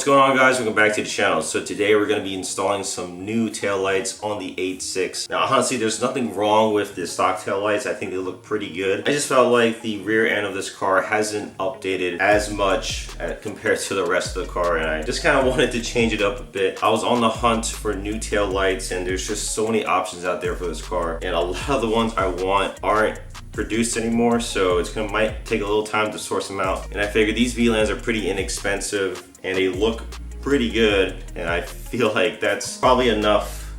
What's going on, guys? Welcome back to the channel. So today we're going to be installing some new taillights on the 8.6. Now honestly, there's nothing wrong with the stock taillights. I think they look pretty good. I just felt like the rear end of this car hasn't updated as much compared to the rest of the car, and I just kind of wanted to change it up a bit. I was on the hunt for new taillights, and there's just so many options out there for this car, and a lot of the ones I want aren't produced anymore, so might take a little time to source them out. And I figured these VLANs are pretty inexpensive and they look pretty good, and I feel like that's probably enough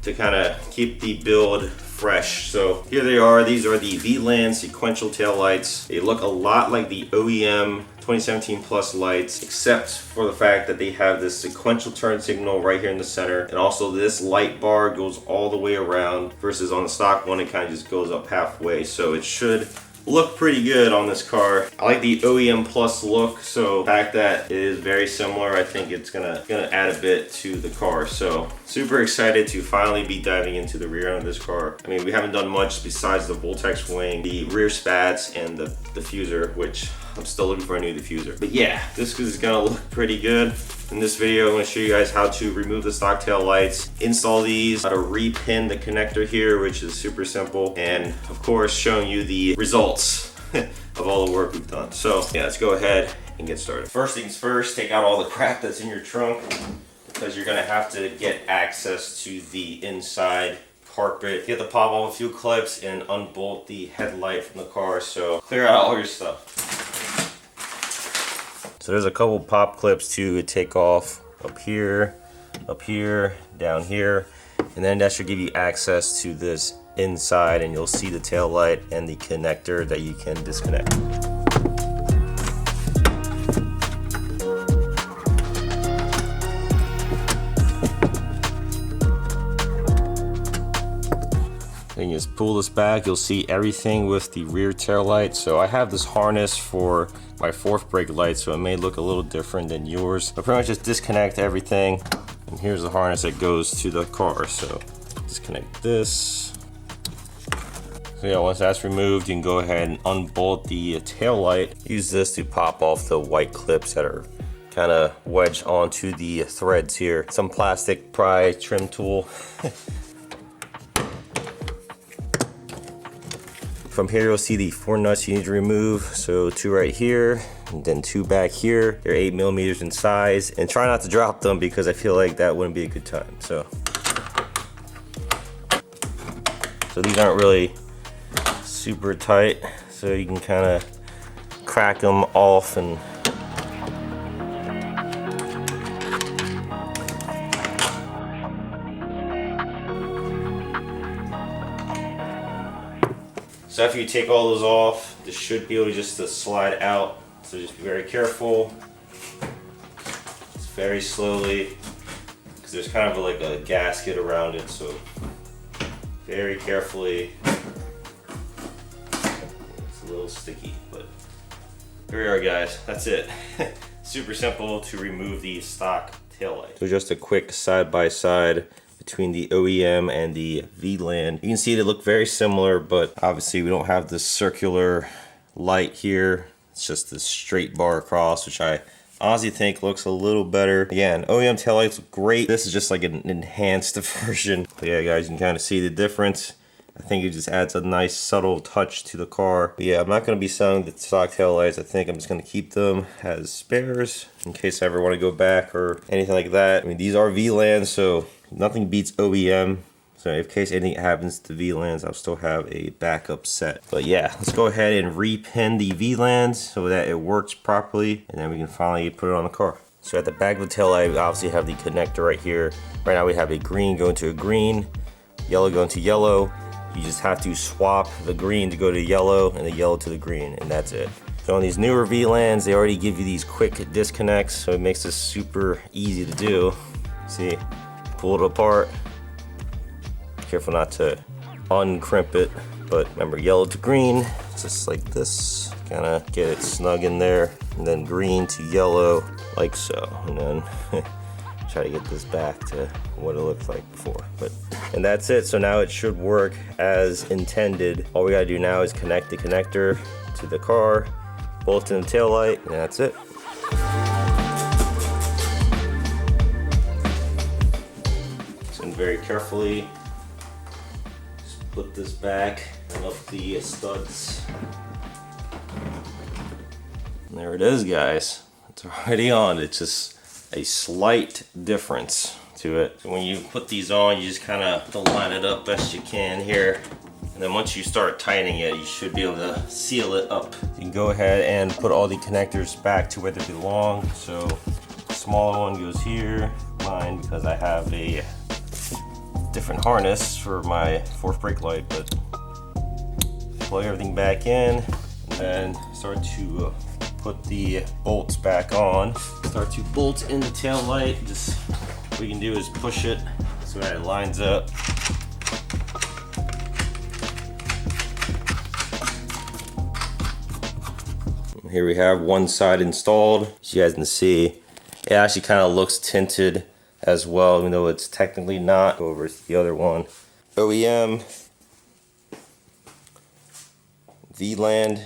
to kind of keep the build fresh. So here they are. These are the VLAND Sequential taillights. They look a lot like the OEM 2017 Plus lights, except for the fact that they have this sequential turn signal right here in the center, and also this light bar goes all the way around, versus on the stock one it kind of just goes up halfway. So it should look pretty good on this car. I like the OEM Plus look, so the fact that it is very similar, I think it's gonna add a bit to the car. So super excited to finally be diving into the rear end of this car. I mean, we haven't done much besides the Voltex wing, the rear spats, and the diffuser, which I'm still looking for a new diffuser. But yeah, this is gonna look pretty good. In this video, I'm gonna show you guys how to remove the stock tail lights, install these, how to repin the connector here, which is super simple, and of course, showing you the results of all the work we've done. So yeah, let's go ahead and get started. First things first, take out all the crap that's in your trunk, because you're gonna have to get access to the inside carpet. You have to pop off a few clips and unbolt the headlight from the car, so clear out all your stuff. So there's a couple pop clips to take off up here, down here, and then that should give you access to this inside, and you'll see the tail light and the connector that you can disconnect. And you just pull this back, you'll see everything with the rear tail light. So I have this harness for my fourth brake light, so it may look a little different than yours. But pretty much just disconnect everything, and here's the harness that goes to the car. So disconnect this. So yeah, once that's removed, you can go ahead and unbolt the tail light. Use this to pop off the white clips that are kind of wedged onto the threads here. Some plastic pry trim tool. From here, you'll see the 4 nuts you need to remove. So 2 right here, and then 2 back here. They're 8 millimeters in size, and try not to drop them because I feel like that wouldn't be a good time. So these aren't really super tight, so you can kind of crack them off and so after you take all those off, this should be able to just slide out. So just be very careful. It's very slowly, because there's kind of like a gasket around it. So very carefully. It's a little sticky, but here we are, guys. That's it. Super simple to remove the stock taillight. So just a quick side-by-side between the OEM and the VLAND. You can see they look very similar, but obviously we don't have this circular light here. It's just this straight bar across, which I honestly think looks a little better. Again, OEM taillights look great. This is just like an enhanced version. But yeah, guys, you can kind of see the difference. I think it just adds a nice subtle touch to the car. But yeah, I'm not going to be selling the stock taillights. I think I'm just going to keep them as spares in case I ever want to go back or anything like that. I mean, these are VLANs, so nothing beats OEM. So in case anything happens to VLANs, I'll still have a backup set. But yeah, let's go ahead and repin the VLANs so that it works properly, and then we can finally put it on the car. So at the back of the taillight, we obviously have the connector right here. Right now we have a green going to a green, yellow going to yellow. You just have to swap the green to go to yellow and the yellow to the green, and that's it. So on these newer VLANs, they already give you these quick disconnects, so it makes this super easy to do. See, pull it apart. Careful not to uncrimp it, but remember, yellow to green, just like this. Kind of get it snug in there, and then green to yellow, like so, and then try to get this back to what it looked like before. And that's it. So now it should work as intended. All we gotta do now is connect the connector to the car, bolt in the taillight, and that's it. And very carefully, just put this back and up the studs. And there it is, guys. It's already on. It's just a slight difference to it. So when you put these on, you just kind of line it up best you can here. And then once you start tightening it, you should be able to seal it up. You can go ahead and put all the connectors back to where they belong. So the smaller one goes here, mine, because I have a different harness for my fourth brake light, but plug everything back in and then start to put the bolts back on. Start to bolt in the tail light. Just what we can do is push it so that it lines up. Here we have one side installed. As you guys can see, it actually kind of looks tinted as well, even though it's technically not. Go over to the other one. OEM VLAND,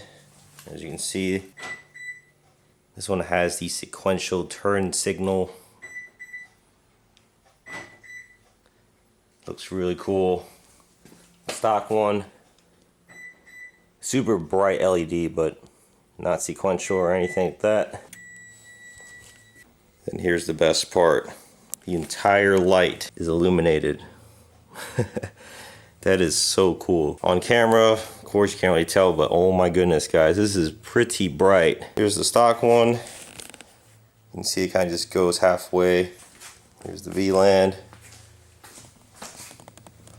as you can see. This one has the sequential turn signal. Looks really cool. Stock one. Super bright LED, but not sequential or anything like that. And here's the best part. The entire light is illuminated. That is so cool. On camera, of course you can't really tell, but oh my goodness, guys, this is pretty bright. Here's the stock one. You can see it kind of just goes halfway. Here's the VLAND.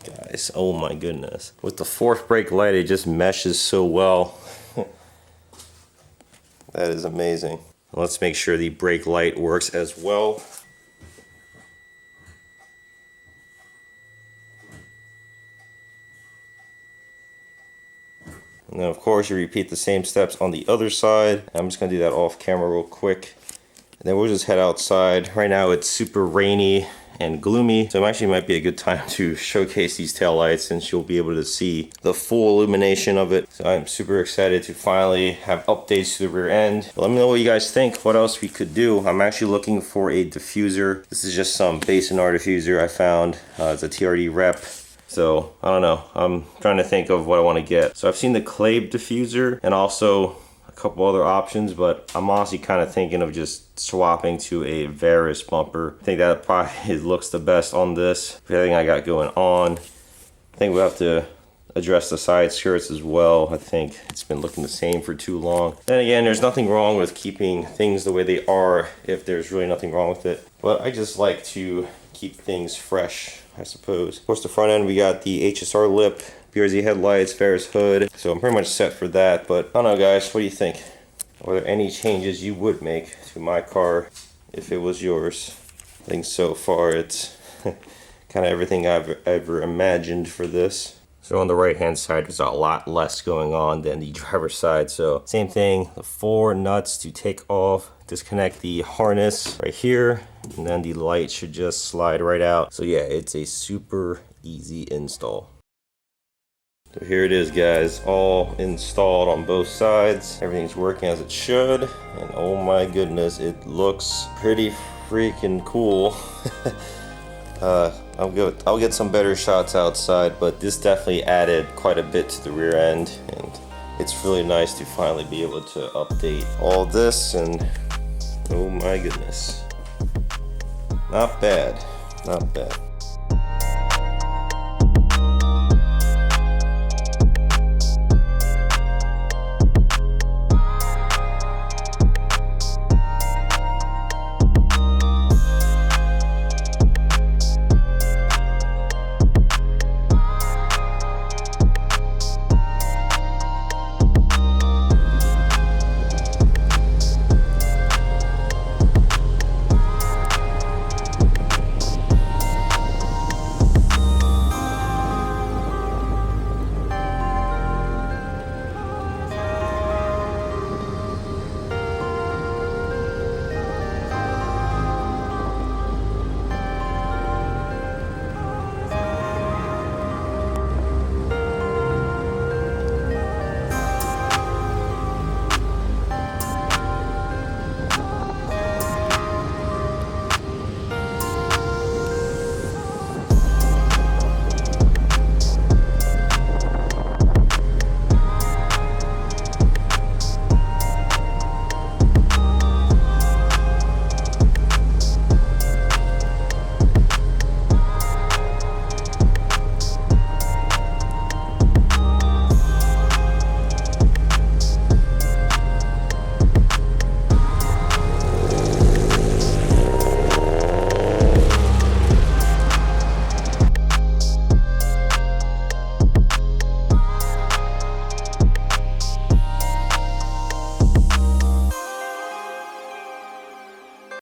Guys, oh my goodness. With the fourth brake light, it just meshes so well. That is amazing. Let's make sure the brake light works as well. And then of course you repeat the same steps on the other side. I'm just gonna do that off camera real quick. And then we'll just head outside. Right now it's super rainy and gloomy, so it actually might be a good time to showcase these taillights since you'll be able to see the full illumination of it. So I'm super excited to finally have updates to the rear end. But let me know what you guys think, what else we could do. I'm actually looking for a diffuser. This is just some base and R diffuser I found. It's a TRD rep. So I don't know, I'm trying to think of what I want to get. So I've seen the Clave diffuser and also a couple other options, but I'm honestly kind of thinking of just swapping to a VRS bumper. I think that probably looks the best on this. Everything I got going on. I think we'll have to address the side skirts as well. I think it's been looking the same for too long. Then again, there's nothing wrong with keeping things the way they are if there's really nothing wrong with it. But I just like to keep things fresh, I suppose. Of course, the front end, we got the HSR lip, BRZ headlights, Ferris hood. So I'm pretty much set for that. But I don't know, guys, what do you think? Are there any changes you would make to my car if it was yours? I think so far it's kind of everything I've ever imagined for this. So on the right hand side, there's a lot less going on than the driver's side. So same thing, the 4 nuts to take off, disconnect the harness right here, and then the light should just slide right out. So yeah, it's a super easy install. So here it is, guys, all installed on both sides. Everything's working as it should, and oh my goodness, it looks pretty freaking cool. I'll get some better shots outside, but this definitely added quite a bit to the rear end, and it's really nice to finally be able to update all this, and oh my goodness, not bad, not bad.